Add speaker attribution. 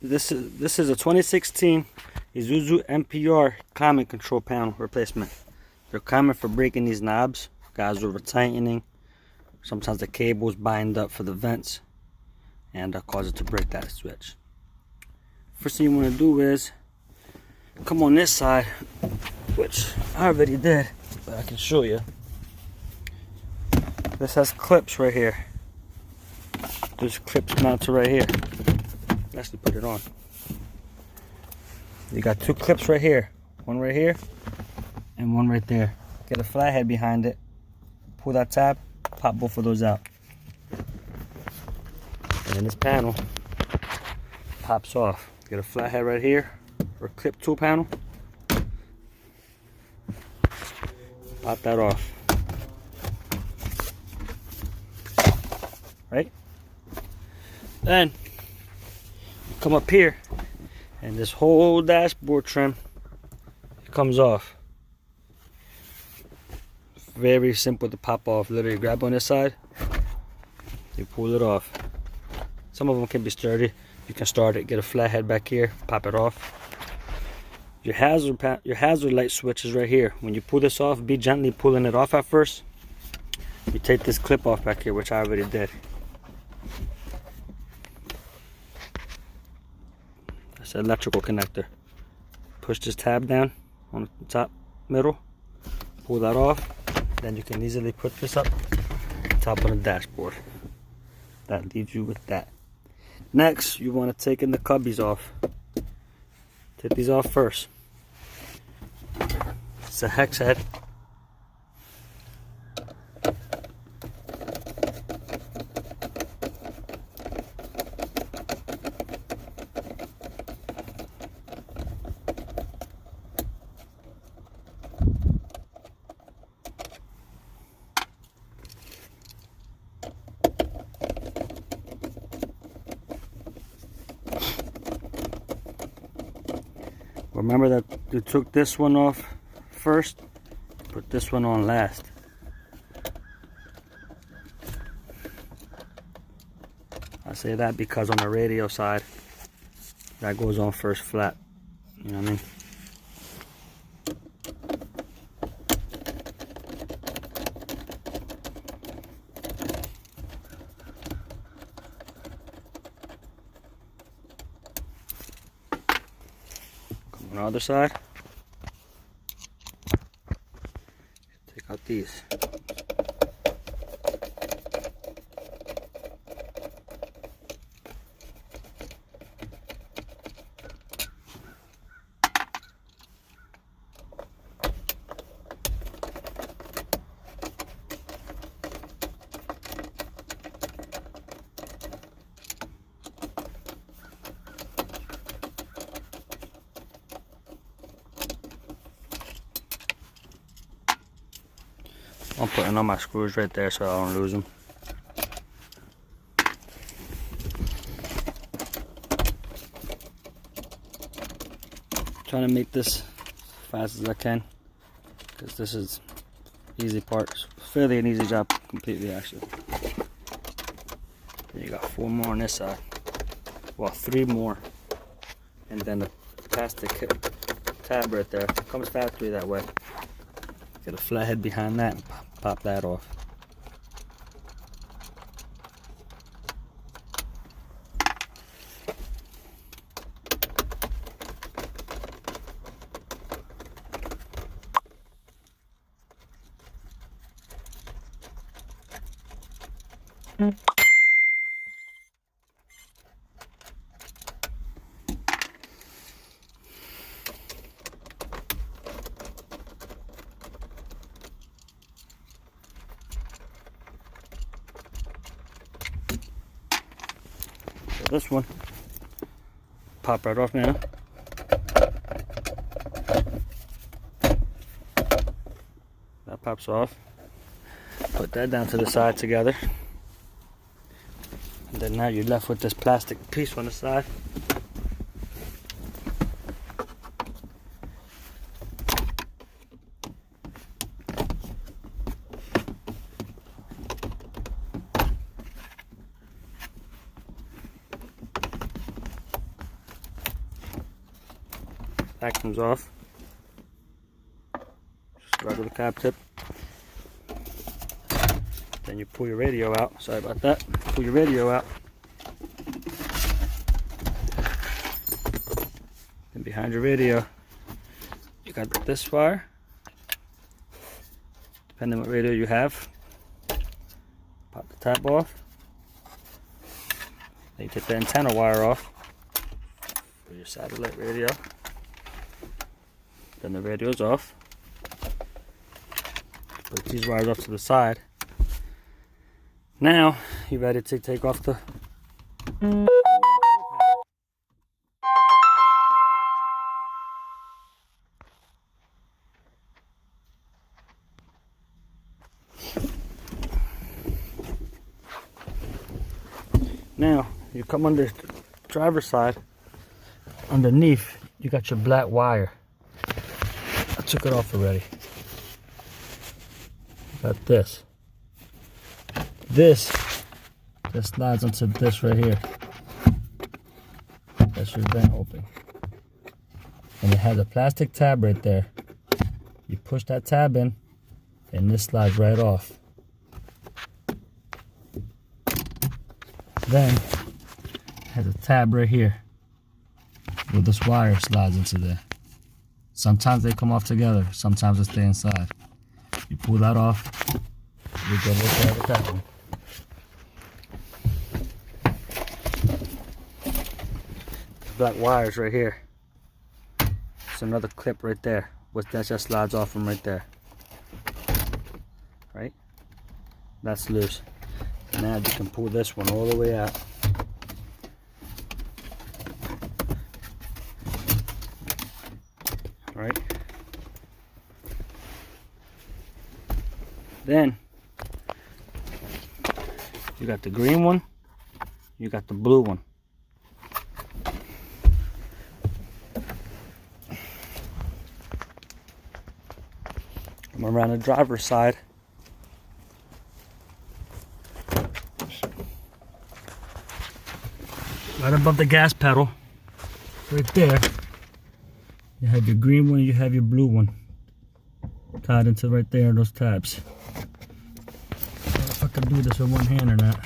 Speaker 1: This is a 2016 Isuzu NPR climate control panel replacement. They're common for breaking these knobs, guys, over tightening. Sometimes the cables bind up for the vents and cause it to break that switch. First thing you want to do is come on this side, which I already did, but I can show you. This has clips right here. There's clips mounted right here. Let's put it on. You got two clips right here. One right here and one right there. Get a flathead behind it. Pull that tab, pop both of those out. And then this panel pops off. Get a flathead right here, or a clip tool panel. Pop that off. Right? Then come up here, and this whole dashboard trim comes off. Very simple to pop off. Literally grab on this side, you pull it off. Some of them can be sturdy. You can start it, get a flathead back here, pop it off. Your hazard light switch is right here. When you pull this off, be gently pulling it off at first. You take this clip off back here, which I already did. That's the electrical connector. Push this tab down on the top middle, pull that off, then you can easily put this up top of the dashboard. That leaves you with that. Next, you want to take in the cubbies off. Take these off first. It's a hex head. Remember that you took this one off first, put this one on last. I say that because on the radio side, that goes on first flat. You know what I mean? On the other side, take out these. I'm putting on my screws right there so I don't lose them. Trying to make this as fast as I can, because this is easy part. It's fairly an easy job completely, actually. Then you got 4 more on this side. Well, 3 more. And then the plastic tab right there. It comes factory that way. Get a flathead behind that and pop that off. This one pop right off now. That pops off. Put that down to the side together. And then now you're left with this plastic piece on the side. That comes off. Just regular cap tip. Then you pull your radio out. Sorry about that. Pull your radio out. And behind your radio, you got this wire. Depending on what radio you have. Pop the tab off. Then you take the antenna wire off for your satellite radio. Then the radio's off. Put these wires off to the side. Now you're ready to take off the Now you come on the driver's side. Underneath you got your black wire. I took it off already. Got this. This slides onto this right here. That's your vent open. And it has a plastic tab right there. You push that tab in and this slides right off. Then it has a tab right here where this wire slides into there. Sometimes they come off together, sometimes they stay inside. You pull that off, you go look at what's happening. Black wires right here. It's another clip right there. That just slides off from right there. Right? That's loose. Now you can pull this one all the way out. Right? Then you got the green one, you got the blue one. I'm around the driver's side. Right above the gas pedal, right there, you have your green one, you have your blue one. Tied into right there, those tabs. I don't know if I can do this with one hand or not.